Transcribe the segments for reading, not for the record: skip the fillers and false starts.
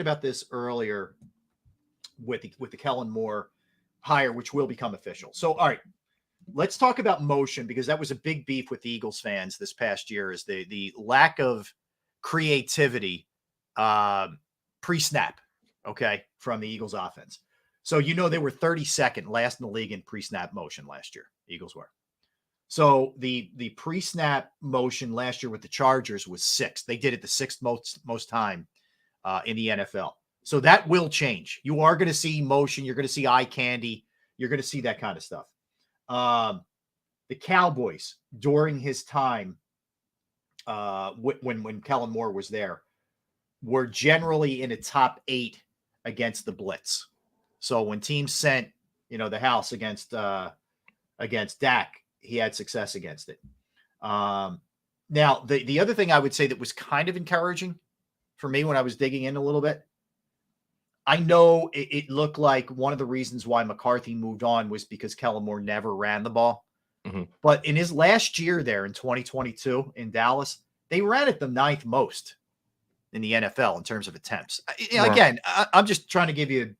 about this earlier with the Kellen Moore hire, which will become official. So, all right, let's talk about motion, because that was a big beef with the Eagles fans this past year, is the lack of creativity pre-snap, okay, from the Eagles offense. So, they were 32nd last in the league in pre-snap motion last year. The Eagles were. So the pre-snap motion last year with the Chargers was 6th. They did it the 6th most time in the NFL. So that will change. You are going to see motion. You're going to see eye candy. You're going to see that kind of stuff. The Cowboys, during his time when Kellen Moore was there, were generally in a top 8 against the blitz. So when teams sent, the house against Dak, he had success against it. Now, the other thing I would say that was kind of encouraging for me when I was digging in a little bit, I know it looked like one of the reasons why McCarthy moved on was because Kellen Moore never ran the ball. Mm-hmm. But in his last year there in 2022 in Dallas, they ran it the 9th most in the NFL in terms of attempts. Again, I'm just trying to give you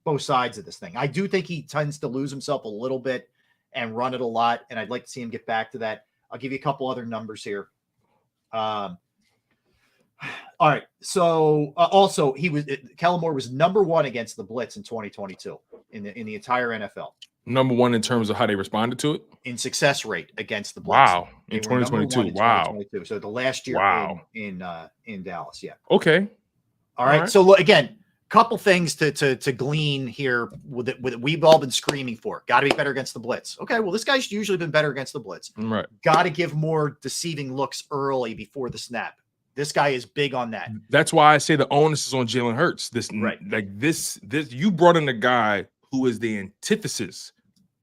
both sides of this thing. I do think he tends to lose himself a little bit and run it a lot, and I'd like to see him get back to that. I'll give you a couple other numbers here. All right. So also Kellen Moore was number 1 against the blitz in 2022 in the entire NFL. Number 1 in terms of how they responded to it? In success rate against the blitz. Wow. In 2022. Wow. 2022. So the last year in Dallas. Yeah. Okay. All right. So look, again, couple things to glean here with it we've all been screaming for. Got to be better against the blitz. Okay, well, this guy's usually been better against the blitz. Right. Got to give more deceiving looks early before the snap. This guy is big on that. That's why I say the onus is on Jalen Hurts. This you brought in a guy who is the antithesis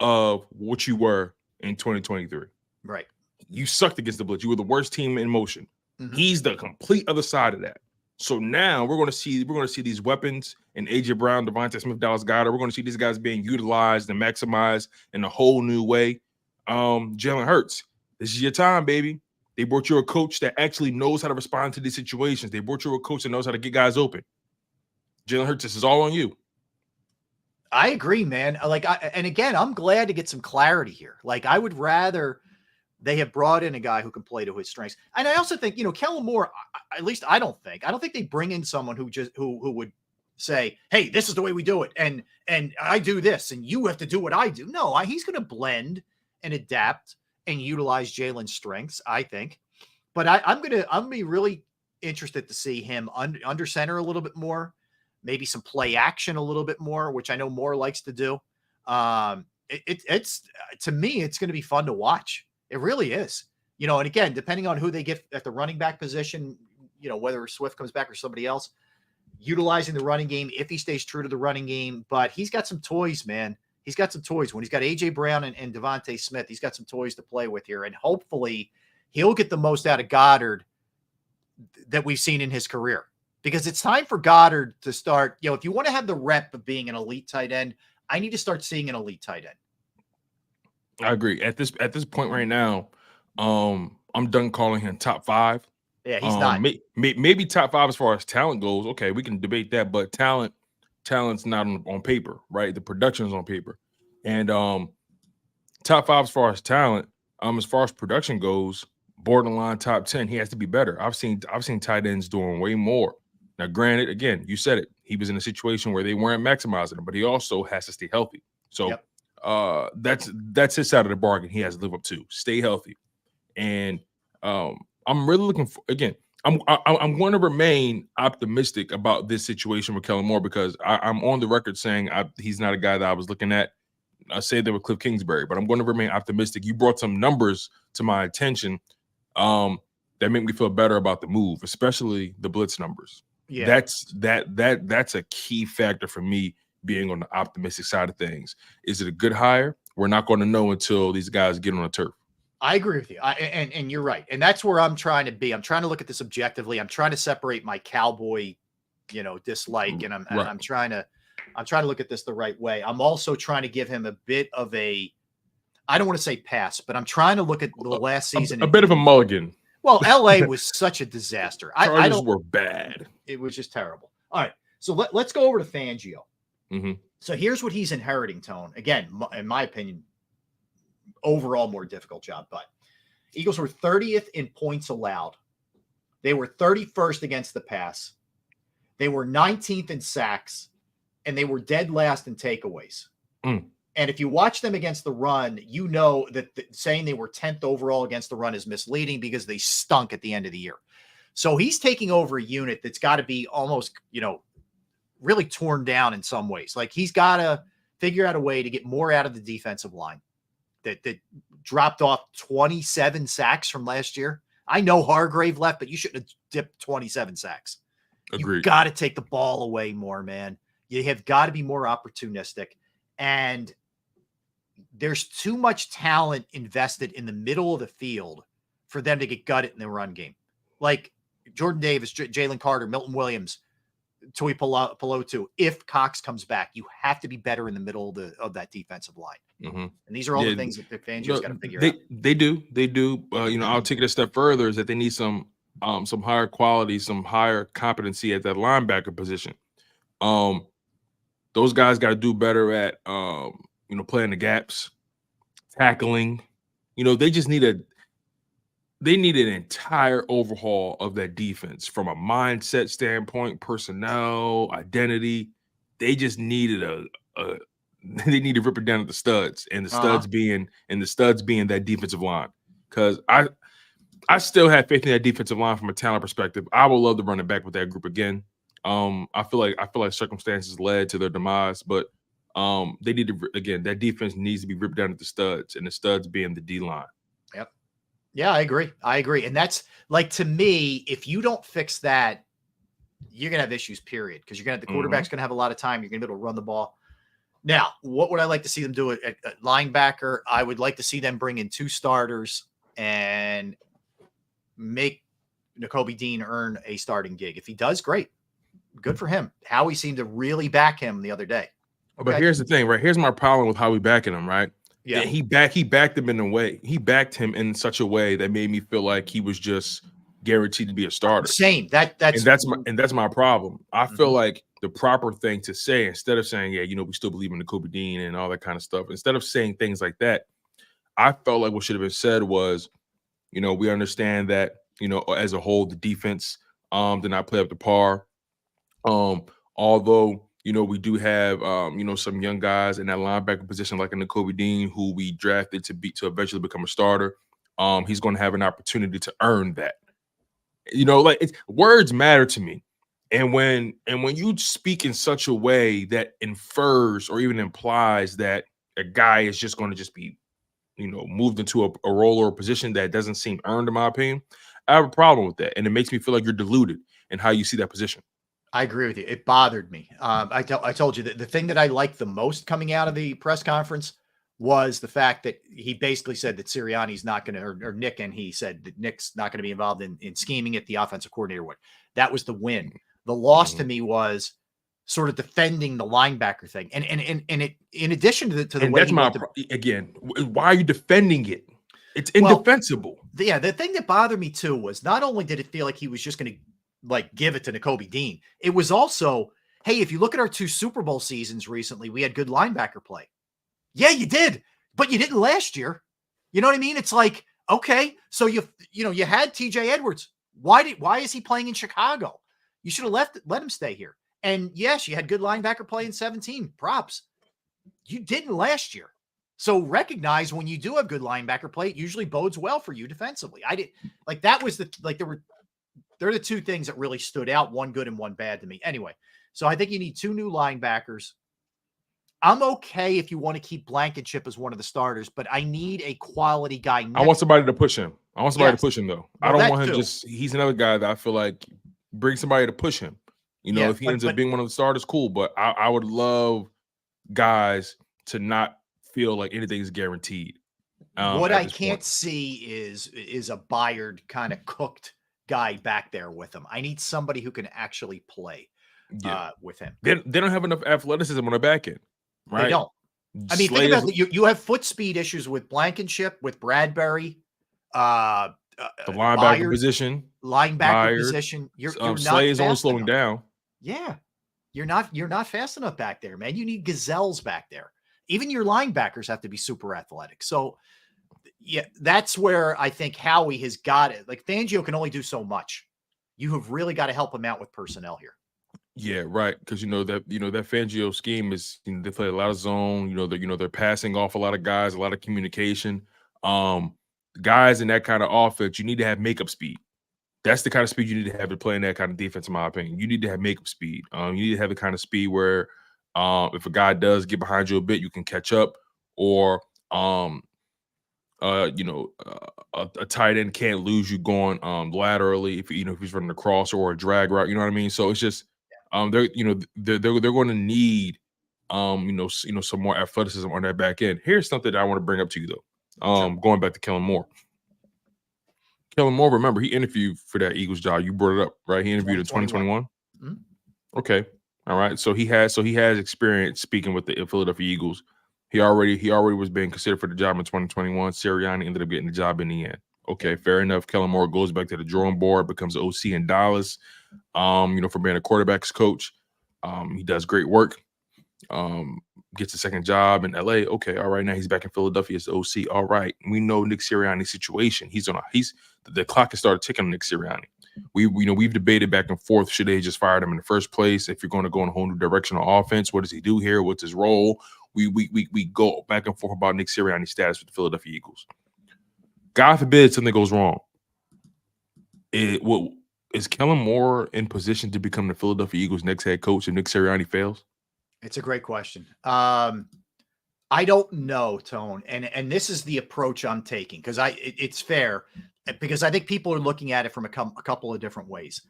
of what you were in 2023. Right. You sucked against the blitz. You were the worst team in motion. Mm-hmm. He's the complete other side of that. So now we're going to see these weapons in AJ Brown, Devontae Smith, Dallas Goedert. We're going to see these guys being utilized and maximized in a whole new way. Jalen Hurts, this is your time, baby. They brought you a coach that actually knows how to respond to these situations. They brought you a coach that knows how to get guys open. Jalen Hurts, this is all on you. I agree, man. And again, I'm glad to get some clarity here. Like, I would rather they have brought in a guy who can play to his strengths. And I also think, Kellen Moore, at least I don't think they bring in someone who would say, hey, this is the way we do it. And I do this and you have to do what I do. No, he's going to blend and adapt and utilize Jalen's strengths, I think. But I'm going to be really interested to see him under center a little bit more, maybe some play action a little bit more, which I know Moore likes to do. It's to me, it's going to be fun to watch. It really is, and again, depending on who they get at the running back position, whether Swift comes back or somebody else, utilizing the running game, if he stays true to the running game. But he's got some toys, man. He's got some toys. When he's got AJ Brown and Devontae Smith, he's got some toys to play with here. And hopefully he'll get the most out of Goedert that we've seen in his career, because it's time for Goedert to start. If you want to have the rep of being an elite tight end, I need to start seeing an elite tight end. I agree. At this point right now, I'm done calling him top 5. Yeah, he's not. Maybe top 5 as far as talent goes. Okay, we can debate that, but talent's not on paper, right? The production's on paper, and top 5 as far as talent. As far as production goes, borderline top 10. He has to be better. I've seen tight ends doing way more. Now, granted, again, you said it. He was in a situation where they weren't maximizing him, but he also has to stay healthy. So. Yep. That's his side of the bargain. He has to live up to. Stay healthy, and I'm really looking for. Again, I'm going to remain optimistic about this situation with Kellen Moore, because I'm on the record saying he's not a guy that I was looking at. I say that with Cliff Kingsbury, but I'm going to remain optimistic. You brought some numbers to my attention that make me feel better about the move, especially the blitz numbers. Yeah, that's a key factor for me. Being on the optimistic side of things. Is it a good hire? We're not going to know until these guys get on the turf. I agree with you. And you're right. And that's where I'm trying to be. I'm trying to look at this objectively. I'm trying to separate my Cowboy, dislike. And I'm trying to look at this the right way. I'm also trying to give him a bit of I don't want to say pass, but I'm trying to look at the last season. A bit of a mulligan. Well, LA was such a disaster. Chargers were bad. It was just terrible. All right. So let's go over to Fangio. Mm-hmm. So here's what he's inheriting, Tone. Again, in my opinion, overall more difficult job. But Eagles were 30th in points allowed. They were 31st against the pass. They were 19th in sacks. And they were dead last in takeaways. Mm. And if you watch them against the run, you know that saying they were 10th overall against the run is misleading because they stunk at the end of the year. So he's taking over a unit that's got to be almost, really torn down in some ways. Like he's got to figure out a way to get more out of the defensive line that dropped off 27 sacks from last year. I know Hargrave left, but you shouldn't have dipped 27 sacks. Agreed. You got to take the ball away more, man. You have got to be more opportunistic. And there's too much talent invested in the middle of the field for them to get gutted in the run game. Like Jordan Davis, Jalen Carter, Milton Williams, Tui Pelotu. If Cox comes back, you have to be better in the middle of that defensive line. Mm-hmm. And these are all the things that the Fangio's got to figure out. They do. I'll take it a step further is that they need some higher quality, some higher competency at that linebacker position. Those guys got to do better at playing the gaps, tackling. They just need an entire overhaul of that defense from a mindset standpoint, personnel, identity. They just needed they need to rip it down at the studs, and the studs being that defensive line. Because I still have faith in that defensive line from a talent perspective. I would love to run it back with that group again. I feel like circumstances led to their demise, but they need to, again, that defense needs to be ripped down at the studs, and the studs being the D line. Yep. Yeah, I agree. And that's like, to me, if you don't fix that, you're going to have issues, period. Because the quarterback's going to have a lot of time. You're going to be able to run the ball. Now, what would I like to see them do at linebacker? I would like to see them bring in 2 starters and make Nakobe Dean earn a starting gig. If he does, great. Good for him. Howie seemed to really back him the other day. Okay. But here's the thing, right? Here's my problem with Howie backing him, right? Yeah. He backed him in a way. He backed him in such a way that made me feel like he was just guaranteed to be a starter. Same. That's my problem. I feel like the proper thing to say, instead of saying, we still believe in Nakobe Dean and all that kind of stuff, instead of saying things like that, I felt like what should have been said was, we understand that, as a whole, the defense did not play up to par. Although, we do have, some young guys in that linebacker position, like a Nakobe Dean, who we drafted to eventually become a starter. He's going to have an opportunity to earn that. Words matter to me. And when you speak in such a way that infers or even implies that a guy is just going to just be, moved into a role or a position that doesn't seem earned, in my opinion, I have a problem with that. And it makes me feel like you're deluded in how you see that position. I agree with you. It bothered me. I told you that the thing that I liked the most coming out of the press conference was the fact that he basically said that Sirianni's not going to, or Nick, and he said that Nick's not going to be involved in scheming it. The offensive coordinator would. That was the win. The loss to me was sort of defending the linebacker thing. And it, in addition to the way, that's again, why are you defending it? It's indefensible. Well, the thing that bothered me too was not only did it feel like he was just going to give it to Nakobe Dean, it was also, hey, if you look at our 2 Super Bowl seasons recently, we had good linebacker play. Yeah, you did, but you didn't last year. You know what I mean? It's like, okay, so you had TJ Edwards. Why is he playing in Chicago? You should have let him stay here. And yes, you had good linebacker play in 17. Props. You didn't last year. So recognize when you do have good linebacker play, it usually bodes well for you defensively. They're the 2 things that really stood out, one good and one bad to me. Anyway, so I think you need 2 new linebackers. I'm okay if you want to keep Blankenship as one of the starters, but I need a quality guy. I want somebody to push him. To push him, though. Well, I don't want him he's another guy that I feel like bring somebody to push him. If he ends up being one of the starters, cool. But I would love guys to not feel like anything is guaranteed. What I can't see is a Byard kind of cooked guy back there with him. I need somebody who can actually play with him. They don't have enough athleticism on the back end, right? They don't. I mean, think about it. You have foot speed issues with Blankenship, with Bradbury, the linebacker position. Linebacker position. You're not Slay is only fast slowing enough. down. Yeah. You're not fast enough back there, man. You need gazelles back there. Even your linebackers have to be super athletic. So, yeah, that's where I think Howie has got it. Like Fangio can only do so much. You have really got to help him out with personnel here. Yeah, right. Because that Fangio scheme is, they play a lot of zone. They're passing off a lot of guys, a lot of communication. Guys in that kind of offense, you need to have makeup speed. That's the kind of speed you need to have to play in that kind of defense, in my opinion. You need to have makeup speed. You need to have the kind of speed where if a guy does get behind you a bit, you can catch up, or a tight end can't lose you going laterally if he's running a cross or a drag route. You know what I mean? So it's just they're going to need some more athleticism on that back end. Here's something that I want to bring up to you though. Sure. Going back to Kellen Moore. Kellen Moore, remember, he interviewed for that Eagles job. You brought it up, right? He interviewed in 2021. Mm-hmm. Okay. All right. So he has experience speaking with the Philadelphia Eagles. He already was being considered for the job in 2021. Sirianni ended up getting the job in the end. Okay, fair enough. Kellen Moore goes back to the drawing board, becomes an OC in Dallas, for being a quarterback's coach. He does great work. Gets a second job in LA. Okay, all right. Now he's back in Philadelphia as the OC. All right. We know Nick Sirianni's situation. The clock has started ticking on Nick Sirianni. We've debated back and forth. Should they just fired him in the first place? If you're going to go in a whole new direction on offense, what does he do here? What's his role? We go back and forth about Nick Sirianni's status with the Philadelphia Eagles. God forbid something goes wrong. Is Kellen Moore in position to become the Philadelphia Eagles' next head coach if Nick Sirianni fails? It's a great question. I don't know, Tone, and this is the approach I'm taking because it's fair because I think people are looking at it from a couple of different ways.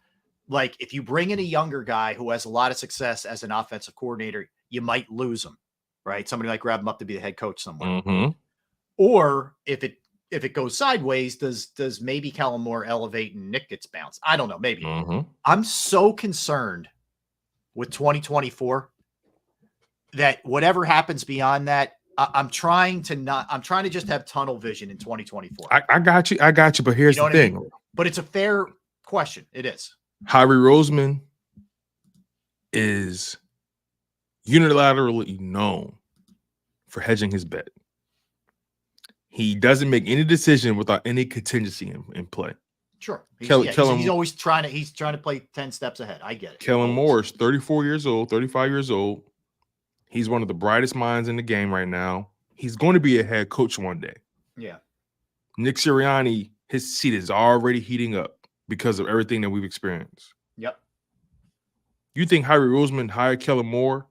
Like if you bring in a younger guy who has a lot of success as an offensive coordinator, you might lose him, right? Somebody might grab him up to be the head coach somewhere. Mm-hmm. Or if it goes sideways, does maybe Kellen Moore elevate and Nick gets bounced? I don't know, maybe. Mm-hmm. I'm so concerned with 2024 that whatever happens beyond that, I'm trying to just have tunnel vision in 2024. I got you. But here's the thing. I mean? But it's a fair question. It is. Howie Roseman is unilaterally known for hedging his bet. He doesn't make any decision without any contingency in play. Sure. He's always trying to play 10 steps ahead. I get it. Kellen Moore is 35 years old. He's one of the brightest minds in the game right now. He's going to be a head coach one day. Yeah. Nick Sirianni, his seat is already heating up because of everything that we've experienced. Yep. You think Howie Roseman hired Kellen Moore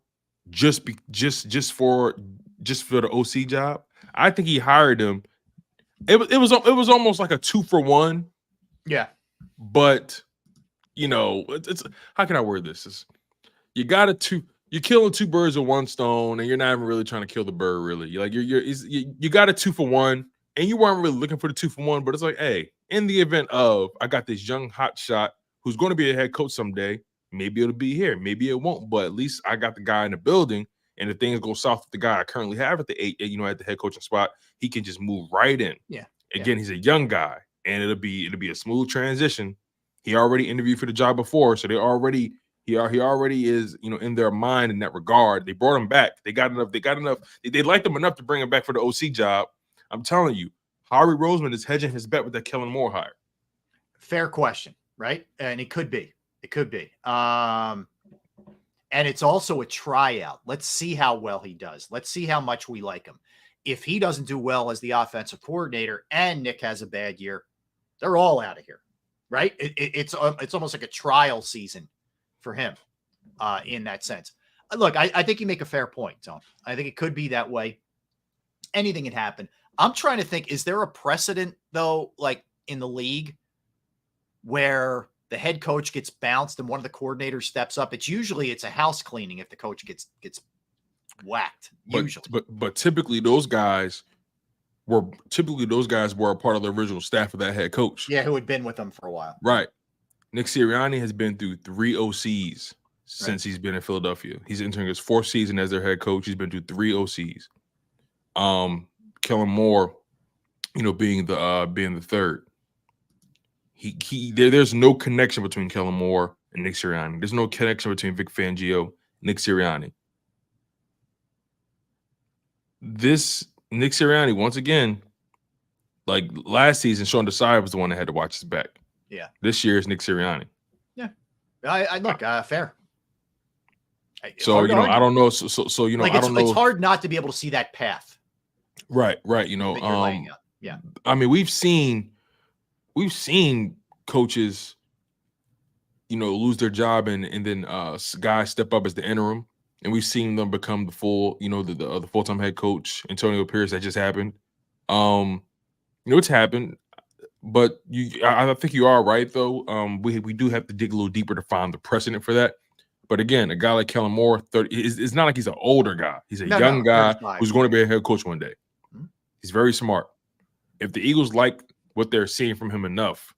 just for the OC job? I think he hired him. It was almost like a 2-for-1. Yeah. But it's how can I word this? You're killing two birds with one stone, and you're not even really trying to kill the bird. Really, you got a 2-for-1, and you weren't really looking for the 2-for-1. But it's like, hey, in the event of I got this young hot shot who's going to be a head coach someday, maybe it'll be here, maybe it won't. But at least I got the guy in the building, and if things go south with the guy I currently have at the at the head coaching spot, he can just move right in. Yeah. Again, he's a young guy, and it'll be a smooth transition. He already interviewed for the job before, so he already is, in their mind in that regard. They brought him back. They got enough. They liked him enough to bring him back for the OC job. I'm telling you, Howie Roseman is hedging his bet with that Kellen Moore hire. Fair question, right? And it could be. And it's also a tryout. Let's see how well he does. Let's see how much we like him. If he doesn't do well as the offensive coordinator and Nick has a bad year, they're all out of here, right? It's almost like a trial season for him in that sense. Look, I think you make a fair point, Tom. I think it could be that way. Anything can happen. I'm trying to think, is there a precedent, though, like in the league where the head coach gets bounced and one of the coordinators steps up? It's a house cleaning if the coach gets whacked. Usually. But typically those guys were a part of the original staff of that head coach. Yeah, who had been with them for a while. Right. Nick Sirianni has been through 3 OCs since he's been in Philadelphia. He's entering his 4th season as their head coach. He's been through 3 OCs. Kellen Moore, being the 3rd. There's no connection between Kellen Moore and Nick Sirianni. There's no connection between Vic Fangio Nick Sirianni. This Nick Sirianni, once again, like last season, Sean Desai was the one that had to watch his back. Yeah. This year is Nick Sirianni. Yeah. I look, fair. So, you know, I don't know. So you know, like I don't know. It's hard not to be able to see that path. Right. You know, yeah. I mean, we've seen coaches, you know, lose their job and then guys step up as the interim, and we've seen them become the full, you know, the full-time head coach. Antonio Pierce, that just happened. You know, it's happened, but I think you are right though. We do have to dig a little deeper to find the precedent for that. But again, a guy like Kellen Moore, 30, it's not like he's an older guy. He's a young guy 35. who's going to be a head coach one day. Mm-hmm. He's very smart. If the Eagles like what they're seeing from him enough,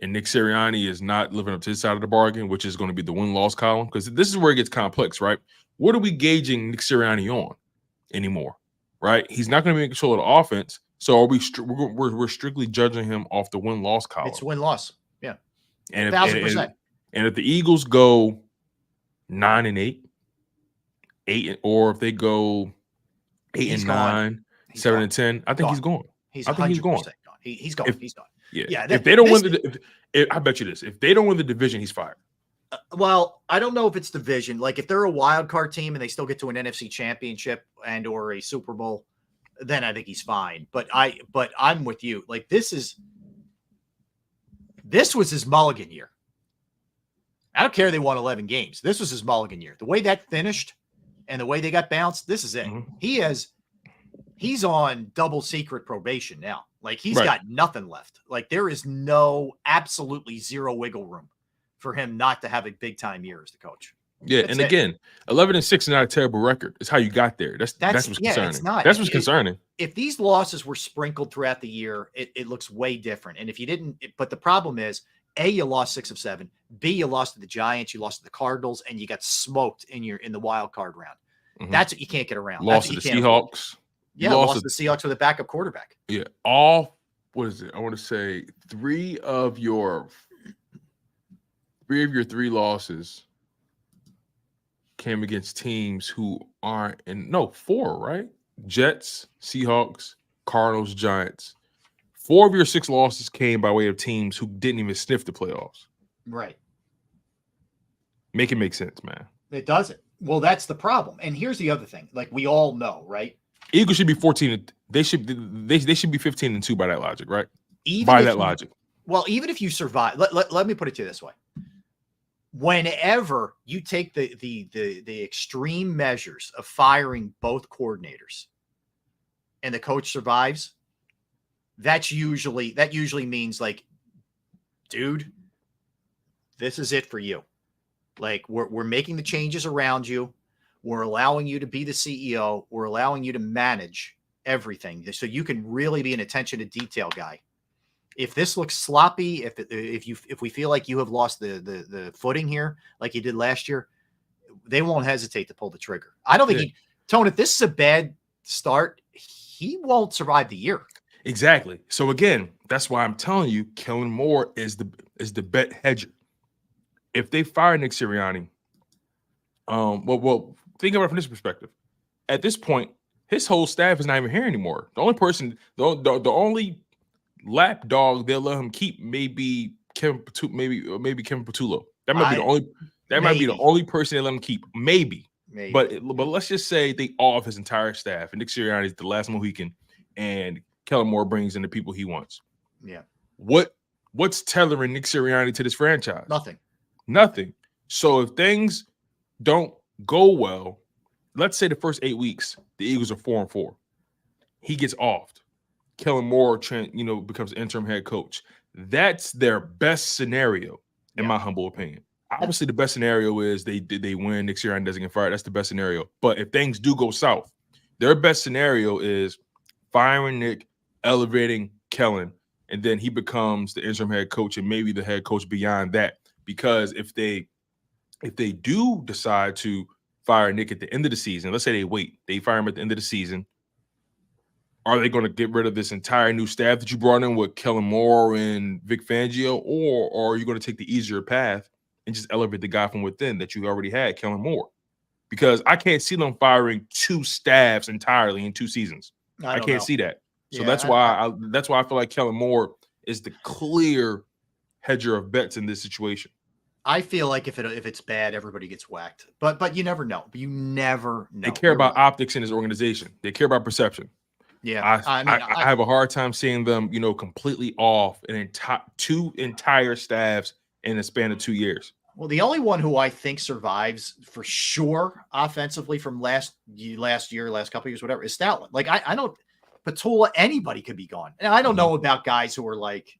and Nick Sirianni is not living up to his side of the bargain, which is going to be the win-loss column, because this is where it gets complex, right? What are we gauging Nick Sirianni on anymore, right? He's not going to be in control of the offense, so are we're strictly judging him off the win-loss column? It's win-loss, yeah, and 1,000%. And if the Eagles go 9-8, or if they go 8-9, 7-10, I think he's gone. I think he's gone. He's gone. He's gone. Yeah. If they don't win I bet you this. If they don't win the division, he's fired. Well, I don't know if it's division. Like if they're a wild card team and they still get to an NFC championship and or a Super Bowl, then I think he's fine. But I'm with you. Like this was his mulligan year. I don't care they won 11 games. This was his mulligan year. The way that finished and the way they got bounced, this is it. Mm-hmm. He's on double secret probation now. Like he's got nothing left. Like there is absolutely zero wiggle room for him not to have a big time year as the coach. Yeah, and again, 11-6 is not a terrible record. It's how you got there. That's what's concerning. It's not. That's what's concerning. If these losses were sprinkled throughout the year, it looks way different. And if you didn't, but the problem is, A, you lost 6 of 7. B, you lost to the Giants, you lost to the Cardinals, and you got smoked in the wild card round. Mm-hmm. That's what you can't get around. Lost to the Seahawks. Yeah, lost to the Seahawks with a backup quarterback. Yeah, what is it? I want to say 3 of your 3 losses came against teams who aren't in 4, right? Jets, Seahawks, Cardinals, Giants. 4 of your 6 losses came by way of teams who didn't even sniff the playoffs. Right. Make it make sense, man. It doesn't. Well, that's the problem. And here's the other thing. Like we all know, right? Eagles should be 14. They should be 15-2 by that logic, right? Logic. Well, even if you survive, let me put it to you this way. Whenever you take the extreme measures of firing both coordinators and the coach survives, that usually means like, dude, this is it for you. Like we're making the changes around you. We're allowing you to be the CEO. We're allowing you to manage everything so you can really be an attention to detail guy. If this looks sloppy, if we feel like you have lost the footing here, like you did last year, they won't hesitate to pull the trigger. I don't think Tone, if this is a bad start, he won't survive the year. Exactly. So again, that's why I'm telling you, Kellen Moore is the bet hedger. If they fire Nick Sirianni, well, think about it from this perspective. At this point, his whole staff is not even here anymore. The only person, the only lap dog they'll let him keep may be Kevin Patullo. That might be the only person they let him keep. Maybe. But let's just say they off his entire staff, and Nick Sirianni is the last Mohican, and Kellen Moore brings in the people he wants. Yeah. What's tethering Nick Sirianni to this franchise? Nothing. So if things don't go well, let's say the first 8 weeks, the Eagles are 4-4. He gets offed. Kellen Moore, becomes interim head coach. That's their best scenario, in my humble opinion. Obviously, the best scenario is they win. Nick Sirianni doesn't get fired. That's the best scenario. But if things do go south, their best scenario is firing Nick, elevating Kellen, and then he becomes the interim head coach and maybe the head coach beyond that. Because if they do decide to fire Nick at the end of the season, let's say they fire him at the end of the season, are they going to get rid of this entire new staff that you brought in with Kellen Moore and Vic Fangio, or are you going to take the easier path and just elevate the guy from within that you already had, Kellen Moore? because I can't see them firing 2 staffs entirely in 2 seasons. I don't can't know. see that. So Yeah, that's why I feel like Kellen Moore is the clear hedger of bets in this situation. I feel like if it's bad, everybody gets whacked. But you never know. You never know. They care about optics in his organization. They care about perception. Yeah, I have a hard time seeing them, completely off two entire staffs in the span of 2 years. Well, the only one who I think survives for sure offensively from last year, last couple of years, whatever, is Stoutland. Like I don't, Patula, anybody could be gone. And I don't know about guys who are like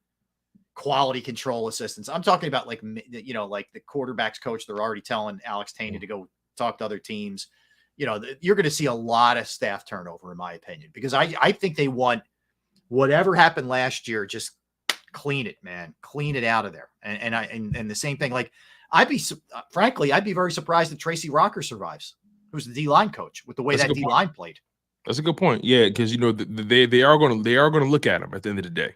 quality control assistants. I'm talking about like the quarterback's coach. They're already telling Alex Taney to go talk to other teams. You're going to see a lot of staff turnover, in my opinion, because I think they want whatever happened last year, just clean it, man, clean it out of there. And the same thing, like I'd be very surprised that Tracy Rocker survives, who's the D-line coach, with the way that D-line played. That's a good point. Yeah, because they are going to look at him at the end of the day.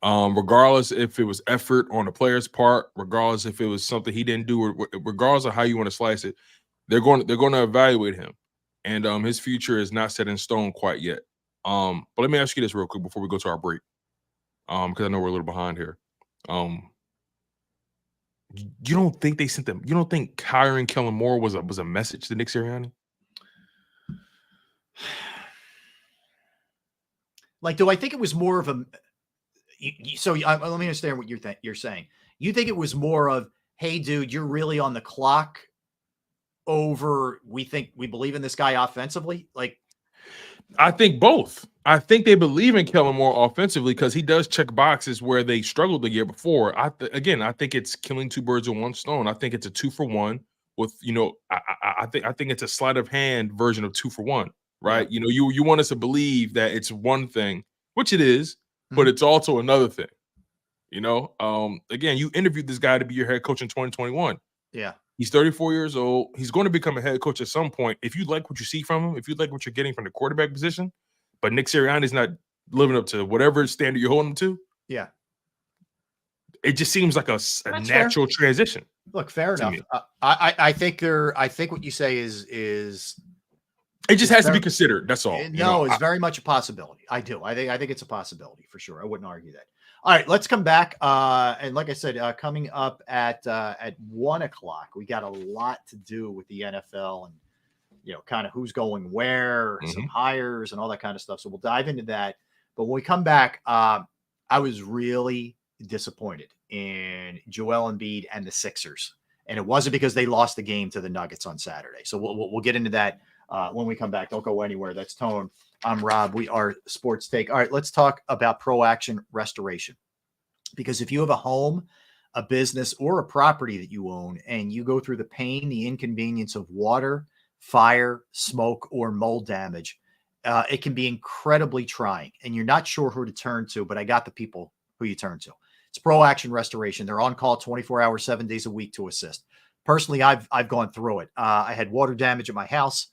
Regardless if it was effort on the player's part, regardless if it was something he didn't do, or regardless of how you want to slice it, they're going to evaluate him, and his future is not set in stone quite yet. But let me ask you this real quick before we go to our break, because I know we're a little behind here. You don't think they sent them? You don't think hiring Kellen Moore was a message to Nick Sirianni? Like, do I think it was more of a? So let me understand what you're saying. You think it was more of, hey, dude, you're really on the clock. Over, we believe in this guy offensively. Like, I think both. I think they believe in Kellen Moore offensively because he does check boxes where they struggled the year before. I think it's killing 2 birds with 1 stone. I think it's a 2-for-1 with, I think it's a sleight of hand version of 2-for-1, right? Yeah. You want us to believe that it's one thing, which it is, but it's also another thing. Again, you interviewed this guy to be your head coach in 2021. Yeah. He's 34 years old. He's going to become a head coach at some point. If you like what you see from him, if you like what you're getting from the quarterback position, but Nick Sirianni's not living up to whatever standard you're holding him to, yeah, it just seems like a natural transition. Look, fair enough. I think what you say is it just has to be considered. That's all. It's very much a possibility. I do. I think it's a possibility for sure. I wouldn't argue that. All right, let's come back. And like I said, coming up at 1 o'clock, we got a lot to do with the NFL and, kind of who's going where, some hires and all that kind of stuff. So we'll dive into that. But when we come back, I was really disappointed in Joel Embiid and the Sixers. And it wasn't because they lost the game to the Nuggets on Saturday. So we'll get into that when we come back. Don't go anywhere. That's Tone. I'm Rob. We are Sports Take. All right, let's talk about Pro Action Restoration. Because if you have a home, a business, or a property that you own, and you go through the pain, the inconvenience of water, fire, smoke, or mold damage, it can be incredibly trying. And you're not sure who to turn to, but I got the people who you turn to. It's Pro Action Restoration. They're on call 24 hours, 7 days a week to assist. Personally, I've gone through it. I had water damage at my house.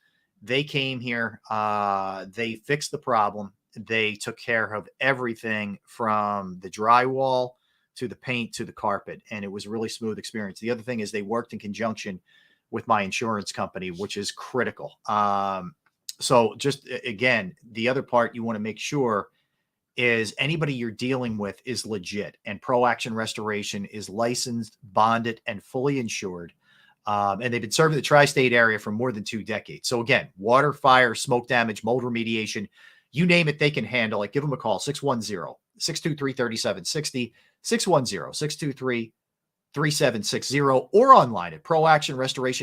They came here. They fixed the problem. They took care of everything from the drywall to the paint to the carpet, and it was a really smooth experience. The other thing is they worked in conjunction with my insurance company, which is critical. So just again, the other part you want to make sure is anybody you're dealing with is legit, and Pro Action Restoration is licensed, bonded, and fully insured. And they've been serving the tri-state area for more than 2 decades. So again, water, fire, smoke damage, mold remediation, you name it, they can handle it. Give them a call, 610-623-3760, 610-623-3760, or online at proactionrestoration.